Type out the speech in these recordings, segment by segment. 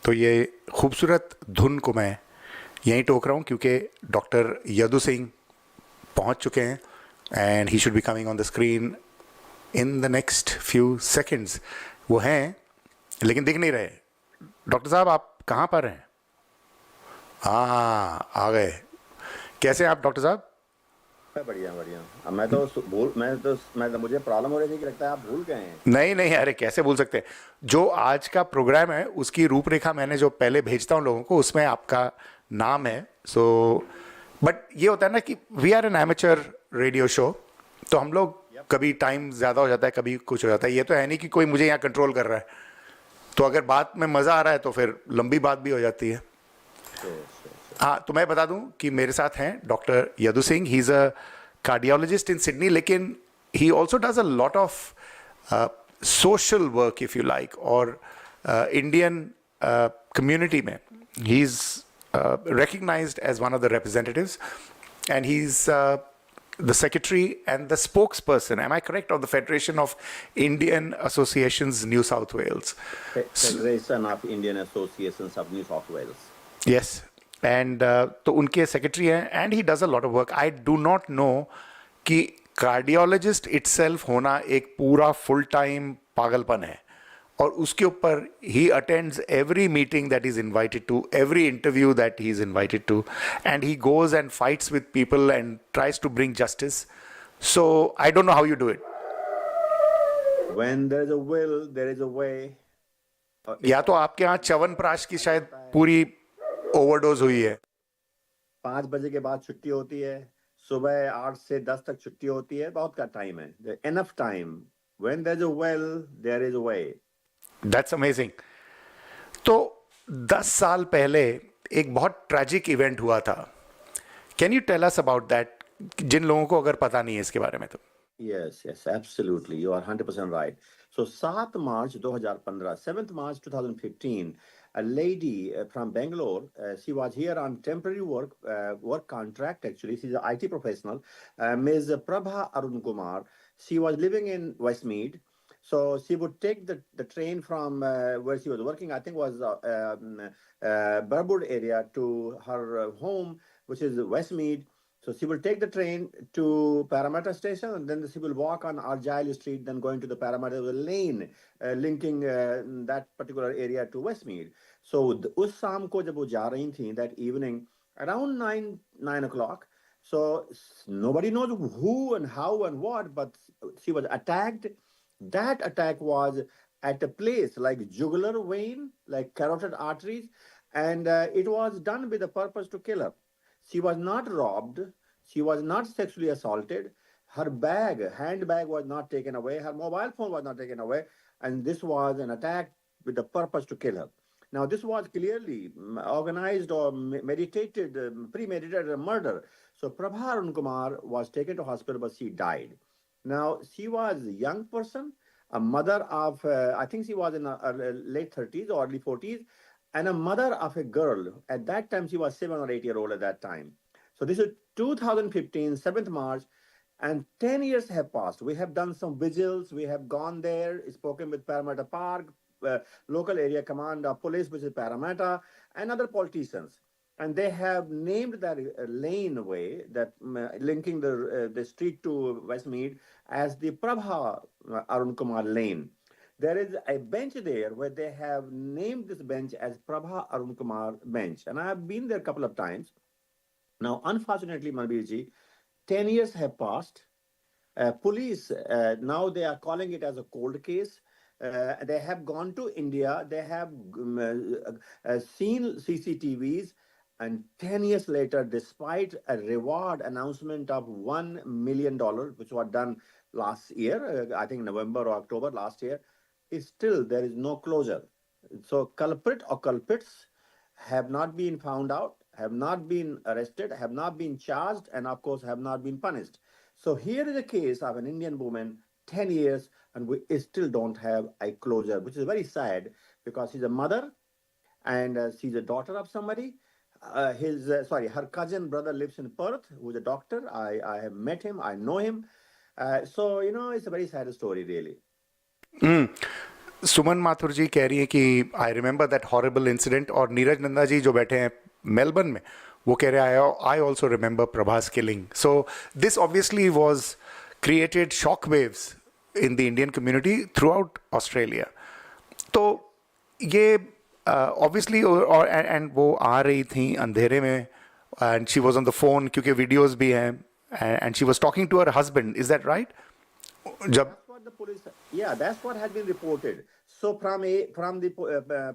तो ये खूबसूरत धुन को मैं यहीं टोक रहा हूँ क्योंकि डॉक्टर यदु सिंह पहुँच चुके हैं and he should be coming on the screen in the next few seconds. वो हैं लेकिन दिख नहीं रहे. डॉक्टर साहब आप कहाँ पर हैं? हाँ आ गए. कैसे हैं आप डॉक्टर साहब? बढ़िया बढ़िया. मैं मुझे प्रॉब्लम हो रही थी कि लगता है आप भूल गए हैं. नहीं नहीं, अरे कैसे भूल सकते हैं. जो आज का प्रोग्राम है उसकी रूपरेखा मैंने जो पहले भेजता हूँ लोगों को उसमें आपका नाम है. सो बट ये होता है ना कि we are an amateur radio show, तो हम लोग कभी टाइम ज़्यादा हो जाता है, कभी कुछ हो जाता है. ये तो है नहीं कि कोई मुझे यहाँ कंट्रोल कर रहा है. तो अगर बात में मज़ा आ रहा है तो फिर लंबी बात भी हो जाती है. हाँ, तो मैं बता दूं कि मेरे साथ हैं doctor Yadu Singh. He is a cardiologist in Sydney, लेकिन he also does a lot of social work if you like, और इंडियन कम्युनिटी में he is recognized as one of the representatives, and he's the secretary and the spokesperson, am I correct, of the Federation of Indian Associations New South Wales. Federation of Indian Associations of New South Wales. Yes, and तो उनके secretary हैं, and he does a lot of work. I do not know कि cardiologist itself होना एक पूरा full time पागलपन है, और उसके ऊपर he attends every meeting that he's invited to, every interview that he's invited to, and he goes and fights with people and tries to bring justice. So I don't know how you do it. When there is a will, there is a way. या तो आपके यहाँ च्यवनप्राश की शायद पूरी overdose हुई है. 5 बजे के बाद छुट्टी होती है, सुबह 8 से 10 तक छुट्टी होती है. बहुत का टाइम है, enough time. When there is a will, there is a way. That's amazing. तो 10 साल पहले एक बहुत ट्रैजिक इवेंट हुआ था. Can you tell us about that, जिन लोगों को अगर पता नहीं है इसके बारे में तो? Yes, absolutely. You are 100% right. So 7 March 2015, 7th March 2015, a lady from Bangalore, she was here on temporary work contract actually. She's an IT professional, Ms. Prabha Kumar. She was living in Westmead. So she would take the train from where she was working, I think was Burwood area, to her home, which is Westmead. So she will take the train to Parramatta station, and then she will walk on Argyle Street, then going to the Parramatta lane, linking that particular area to Westmead. So उस शाम को जब वो जा रही थी, that evening around 9 o'clock, so nobody knows who and how and what, but she was attacked. That attack was at a place like jugular vein, like carotid arteries, and it was done with the purpose to kill her. She was not robbed. She was not sexually assaulted. Her handbag was not taken away. Her mobile phone was not taken away. And this was an attack with the purpose to kill her. Now, this was clearly organized or meditated, premeditated murder. So Prabha Kumar was taken to hospital, but she died. Now, she was a young person, a mother of, I think she was in her late 30s or early 40s, and a mother of a girl. At that time, she was 7 or 8-year-old at that time. So this is 2015, 7th March, and 10 years have passed. We have done some vigils. We have gone there, spoken with Parramatta Park, local area command of police, which is Parramatta, and other politicians. And they have named that lane way, that linking the street to Westmead, as the Prabha Arun Kumar lane. There is a bench there where they have named this bench as Prabha Arun Kumar bench. And I have been there a couple of times. Now, unfortunately, Manbir 10 years have passed. Police, now they are calling it as a cold case. They have gone to India. They have seen CCTVs. And 10 years later, despite a reward announcement of $1 million, which was done last year, I think November or October last year, still there is no closure. So culprit or culprits have not been found out, have not been arrested, have not been charged, and of course have not been punished. So here is a case of an Indian woman, 10 years, and we still don't have a closure, which is very sad, because she's a mother and she's a daughter of somebody. Her cousin brother lives in Perth, who's a doctor. I have met him, I know him. So, it's a very sad story, really. सुमन माथुर जी कह रही हैं कि I remember that horrible incident, और नीरज नंदा जी जो बैठे हैं Melbourne में वो कह रहे हैं I also remember Prabhas killing. So this obviously was created shock waves in the Indian community through out Australia. तो ये ऑब्वियसली और एंड वो आ रही थी अंधेरे में and she was on the phone क्योंकि वीडियोज भी हैं and she was talking to her husband. Is that right? जब That's what the police, yeah, that's what had been reported. So from the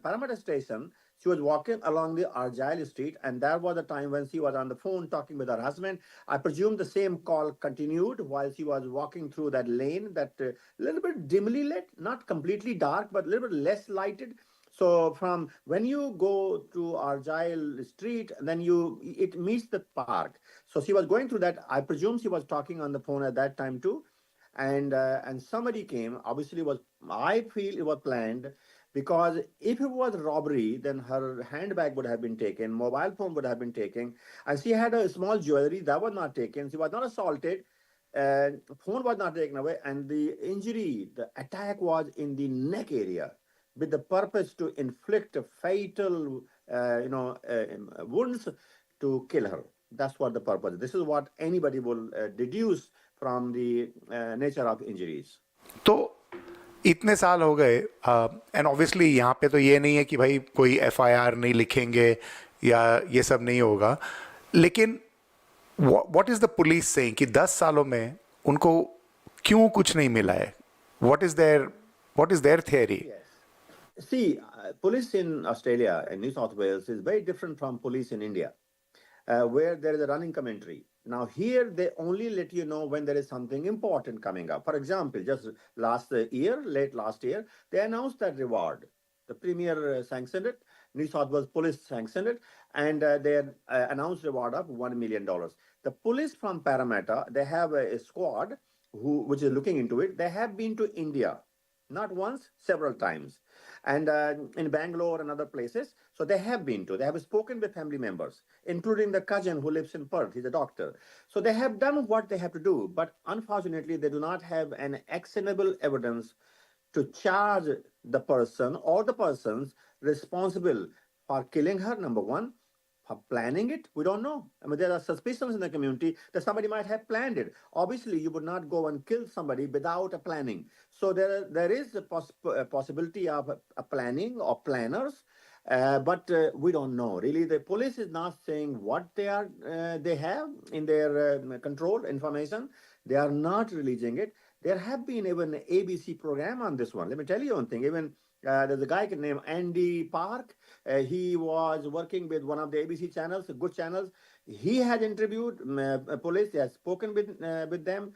Parramatta station, she was walking along the Argyle Street, and that was the time when she was on the phone talking with her husband. I presume the same call continued while she was walking through that lane, that little bit dimly lit, not completely dark, but a little bit less lighted. So from when you go to Argyle Street, then it meets the park. So she was going through that. I presume she was talking on the phone at that time too, and somebody came. Obviously, I feel it was planned, because if it was robbery, then her handbag would have been taken, mobile phone would have been taken, and she had a small jewelry that was not taken. She was not assaulted, and phone was not taken away, and the attack was in the neck area, with the purpose to inflict a fatal, wounds to kill her. That's what the purpose. This is what anybody will deduce from the nature of injuries. तो इतने साल हो गए and obviously यहाँ पे तो ये नहीं है कि भाई कोई एफआईआर नहीं लिखेंगे या ये सब नहीं होगा, लेकिन what is the police saying कि 10 सालों में उनको क्यों कुछ नहीं मिला है? What is their theory? See, police in Australia and New South Wales is very different from police in India, where there is a running commentary. Now, here they only let you know when there is something important coming up. For example, just late last year, they announced that reward. The Premier sanctioned it, New South Wales Police sanctioned it, and they announced reward of $1 million. The police from Parramatta, they have a squad which is looking into it. They have been to India, not once, several times, and in Bangalore and other places. So they have spoken with family members, including the cousin who lives in Perth. He's a doctor. So they have done what they have to do, but unfortunately, they do not have an actionable evidence to charge the person or the persons responsible for killing her, number one. For planning it, we don't know. I mean, there are suspicions in the community that somebody might have planned it. Obviously, you would not go and kill somebody without a planning. So there is a possibility of a planning or planners, but we don't know. Really, the police is not saying what they have in their control information. They are not releasing it. There have been even an ABC program on this one. Let me tell you one thing. Even there's a guy named Andy Park. He was working with one of the ABC channels, good channels. He has interviewed police. He has spoken with them,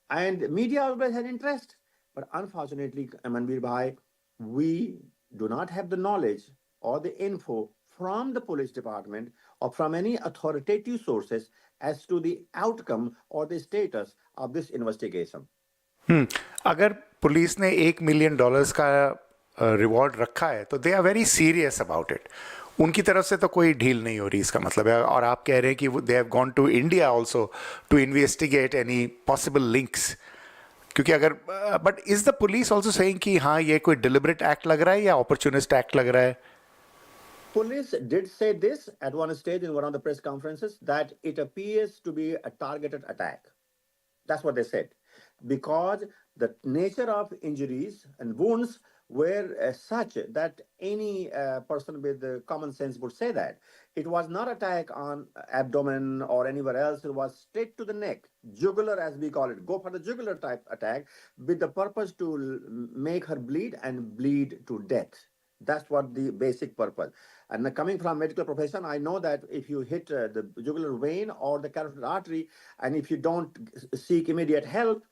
and media always had interest. But unfortunately, Manbir Bhai, we do not have the knowledge or the info from the police department or from any authoritative sources as to the outcome or the status of this investigation. अगर police ने $1 million का reward रखा है तो they are very serious about it. उनकी तरफ से तो कोई ढील नहीं हो रही, इसका मतलब है. और आप कह रहे हैं कि they have gone to India also to investigate any possible links. क्योंकि अगर but is the police also saying कि हाँ ये कोई डिलिबरेट एक्ट लग रहा है या अपॉर्चुनिस्ट एक्ट लग रहा है? Police did say this at one stage in one of the press conferences, that it appears to be a targeted attack. That's what they said. Because the nature of injuries and wounds were such that any person with common sense would say that. It was not attack on abdomen or anywhere else. It was straight to the neck, jugular as we call it. Go for the jugular type attack with the purpose to make her bleed and bleed to death. That's what the basic purpose. And coming from medical profession, I know that if you hit the jugular vein or the carotid artery, and if you don't seek immediate help,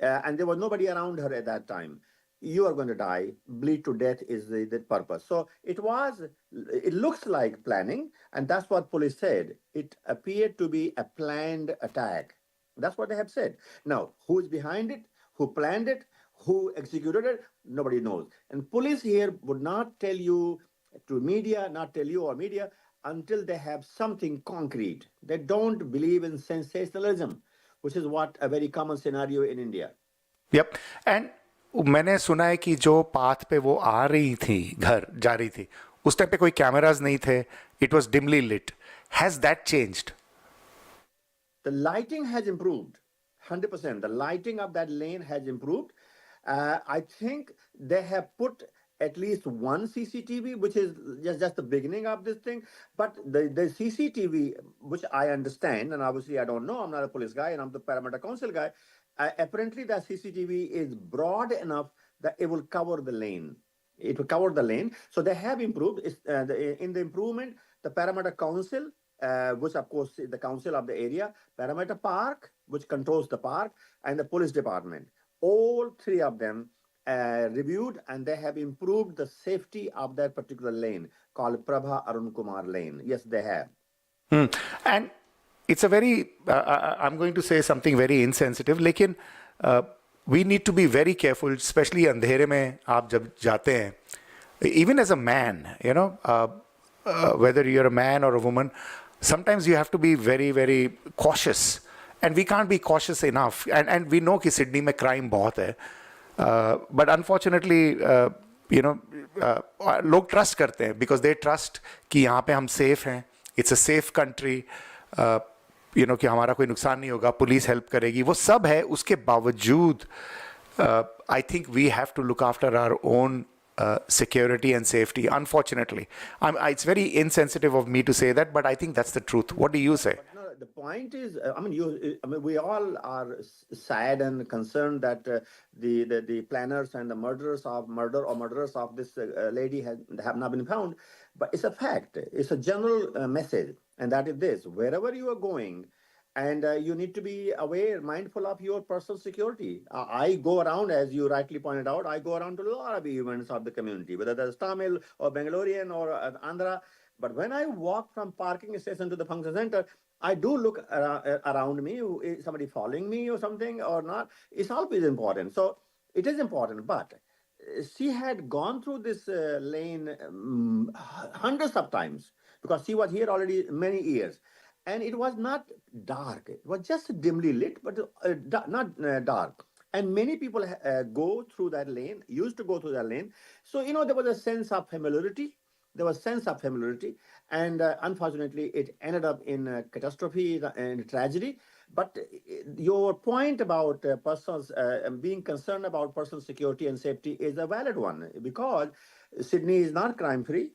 and there was nobody around her at that time, you are going to die. Bleed to death is the purpose. So it looks like planning, and that's what police said. It appeared to be a planned attack. That's what they have said. Now, who is behind it? Who planned it? Who executed it? Nobody knows. And police here would not tell you to media, not tell you or media, until they have something concrete. They don't believe in sensationalism, which is what a very common scenario in India. Yep. And मैंने सुना है कि जो path पे वो आ रही थी, घर जा रही थी, उस टाइम पे कोई कैमराज नहीं थे, it was dimly lit. Has that changed? The lighting has improved 100%. The lighting of that lane has improved. I think they have put at least one CCTV, which is just the beginning of this thing. But the CCTV, which I understand, and obviously I don't know, I'm not a police guy and I'm the Parramatta Council guy. Apparently, the CCTV is broad enough that it will cover the lane. It will cover the lane. So they have improved. In the improvement, the Parramatta Council, which of course is the council of the area, Parramatta Park, which controls the park, and the police department. All three of them reviewed, and they have improved the safety of that particular lane called Prabha Kumar lane. Yes, they have. And it's a very, I'm going to say something very insensitive, लेकिन we need to be very careful, especially अंधेरे में आप जब जाते हैं, even as a man, you know, whether you're a man or a woman, sometimes you have to be very, very cautious. And we can't be cautious enough. And we know कि Sydney में crime बहुत है. But unfortunately, लोग trust करते हैं because they trust कि यहाँ पे हम safe हैं. It's a safe country. कि हमारा कोई नुकसान नहीं होगा, पुलिस हेल्प करेगी, वो सब है. उसके बावजूद I think we have to look after our own security and safety. Unfortunately, it's very insensitive of me to say that, but I think that's the truth. What do you say? No, the point is, we all are sad and concerned that the planners and the murderers of this lady have not been found. But it's a fact. It's a general message, and that is this: wherever you are going, and you need to be aware, mindful of your personal security. I go around, as you rightly pointed out, I go around to a lot of events of the community, whether that's Tamil or Bangalorean or Andhra. But when I walk from parking station to the function center, I do look around me. Is somebody following me or something or not? It's always important. So it is important. But she had gone through this lane hundreds of times because she was here already many years. And it was not dark. It was just dimly lit, but not dark. And many people go through that lane, used to go through that lane. So, there was a sense of familiarity. There was sense of familiarity. And unfortunately, it ended up in catastrophe and tragedy. But your point about persons being concerned about personal security and safety is a valid one because Sydney is not crime-free.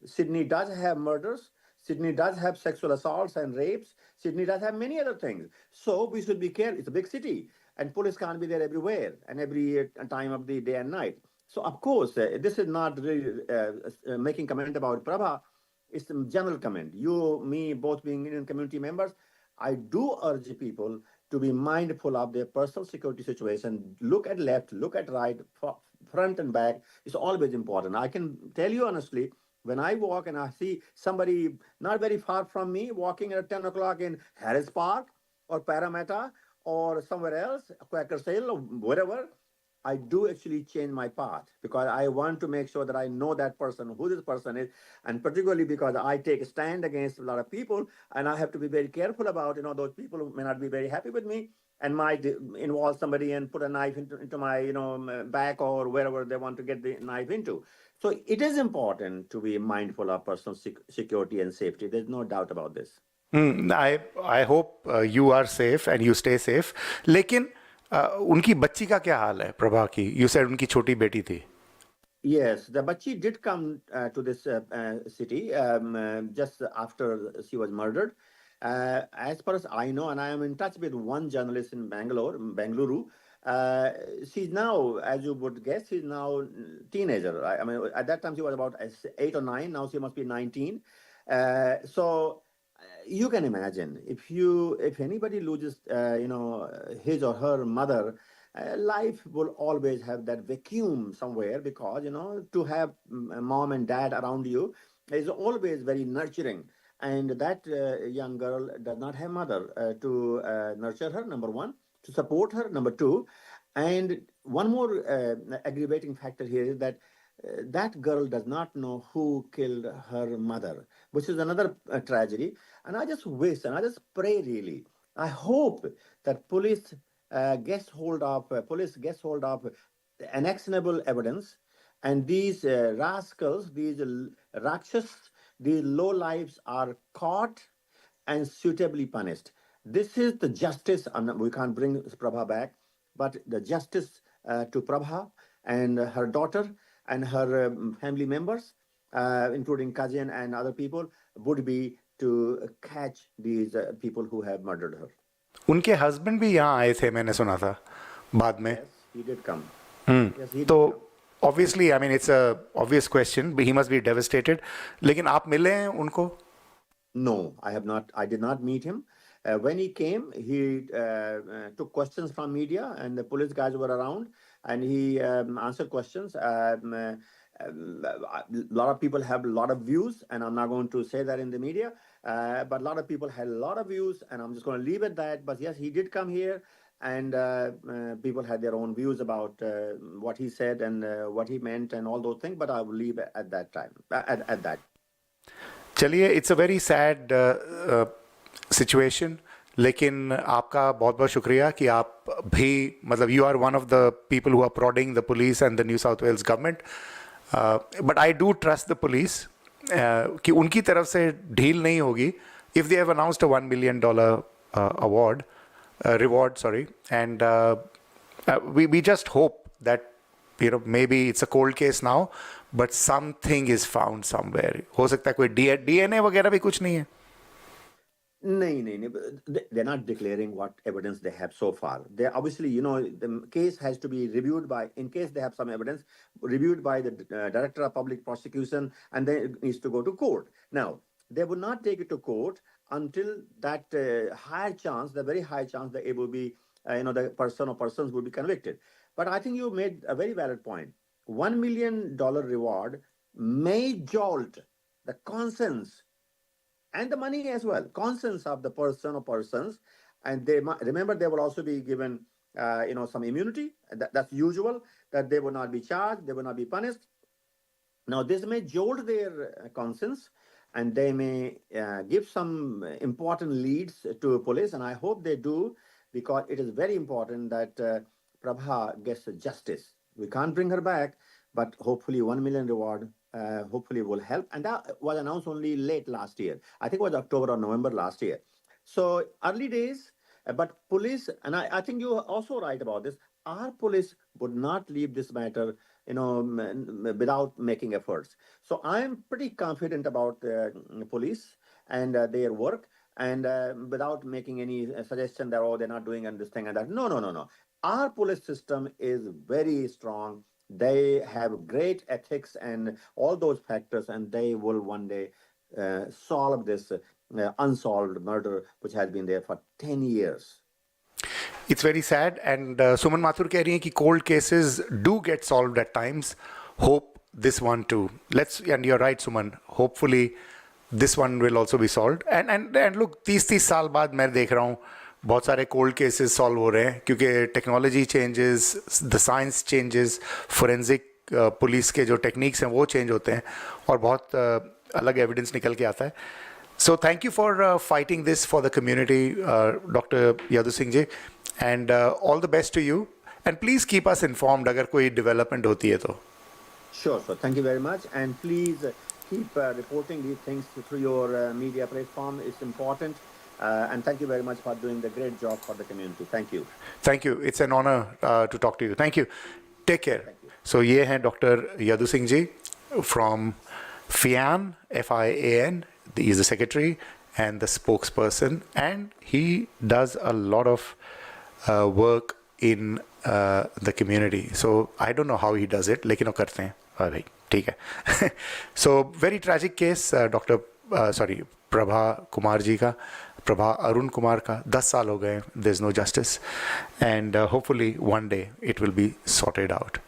Sydney does have murders. Sydney does have sexual assaults and rapes. Sydney does have many other things. So we should be careful. It's a big city, and police can't be there everywhere and every time of the day and night. So, of course, this is not really making comment about Prabha. It's a general comment. You, me, both being Indian community members, I do urge people to be mindful of their personal security situation. Look at left, look at right, front and back. It's always important. I can tell you honestly, when I walk and I see somebody not very far from me walking at 10 o'clock in Harris Park or Parramatta or somewhere else, Quaker's Hill or wherever, I do actually change my path because I want to make sure that I know that person, who this person is, and particularly because I take a stand against a lot of people, and I have to be very careful about, those people who may not be very happy with me and might involve somebody and put a knife into my, back or wherever they want to get the knife into. So it is important to be mindful of personal security and safety. There's no doubt about this. I hope you are safe and you stay safe. लेकिन उनकी बच्ची का क्या हाल है, प्रभा की? You said उनकी छोटी बेटी थी. Yes, the Bachi did come to this city just after she was murdered. As far as I know, and I am in touch with one journalist in Bengaluru, she's now, as you would guess, she's now teenager. I mean, at that time she was about 8 or 9. Now she must be 19. So you can imagine if anybody loses, his or her mother, life will always have that vacuum somewhere because to have mom and dad around you is always very nurturing. And that young girl does not have mother to nurture her, number one, to support her, number two. And one more aggravating factor here is that that girl does not know who killed her mother, which is another tragedy. And I just wish and I just pray really. I hope that police gets hold of unactionable evidence, and these rascals, these rakshas, these low lives are caught and suitably punished. This is the justice, and we can't bring Prabha back, but the justice to Prabha and her daughter and her family members, including cousin and other people, would be to catch these people who have murdered her. उनके husband भी यहाँ आए थे, मैंने सुना था बाद में. Yes, he did come. Yes, he did तो come. obviously, I mean, it's a obvious question, but he must be devastated. लेकिन आप मिले हैं उनको? No, I have not. I did not meet him. When he came, he took questions from media, and the police guys were around, and he answered questions. A lot of people have a lot of views, and I'm not going to say that in the media, but a lot of people had a lot of views, and I'm just going to leave it at that. But yes, he did come here, and people had their own views about what he said and what he meant and all those things, but I will leave it at that time, at that. चलिए, it's a very sad situation, लेकिन आपका बहुत बहुत शुक्रिया कि आप भी, मतलब you are one of the people who are prodding the police and the New South Wales government. But I do trust the police कि उनकी तरफ से ढील नहीं होगी. If they have announced $1 million award, reward, sorry, and we just hope that, you know, maybe it's a cold case now, but something is found somewhere. हो सकता है कोई DNA वगैरह भी कुछ नहीं है? No. They're not declaring what evidence they have so far. They obviously, you know, the case has to be reviewed by, in case they have some evidence, reviewed by the Director of Public Prosecution, and then it needs to go to court. Now, they would not take it to court until that higher chance, the very high chance that it will be, the person or persons will be convicted. But I think you made a very valid point. $1 million reward may jolt the conscience and the money as well, conscience of the person or persons, and they remember they will also be given, some immunity. That's usual, that they will not be charged, they will not be punished. Now, this may jolt their conscience, and they may give some important leads to police, and I hope they do, because it is very important that Prabha gets justice. We can't bring her back, but hopefully $1 million reward hopefully will help. And that was announced only late last year. I think it was October or November last year. So early days, but police, and I think you're also right about this, our police would not leave this matter, without making efforts. So I'm pretty confident about police and their work, and without making any suggestion that, oh, they're not doing and this thing and that. No. Our police system is very strong. They have great ethics and all those factors, and they will one day solve this unsolved murder which has been there for 10 years. It's very sad, and Suman Mathur कह रही हैं कि cold cases do get solved at times. Hope this one too. And you're right, Suman. Hopefully this one will also be solved. And look, 30 साल बाद मैं देख रहा हूँ बहुत सारे कोल्ड केसेस सॉल्व हो रहे हैं, क्योंकि technology changes, the science changes, forensic police के जो टेक्निक्स हैं वो चेंज होते हैं, और बहुत अलग एविडेंस निकल के आता है. So thank you for fighting this for the community, doctor Yadu Singh ji, and all the best to you, and please keep us informed अगर कोई डेवलपमेंट होती है तो. Sure. Thank you very much, and please keep reporting these things through your media platform. It's important. And thank you very much for doing the great job for the community. Thank you. Thank you. It's an honor to talk to you. Thank you. Take care. So ये हैं doctor Yadu Singh ji from FIAN, FIAN. He is the secretary and the spokesperson, and he does a lot of work in the community. So I don't know how he does it, लेकिन वो करते हैं. भाई ठीक है. So very tragic case, Prabha Kumar ji का, प्रभा अरुण कुमार का 10 साल हो गए. There's no justice, and hopefully one day it will be sorted out.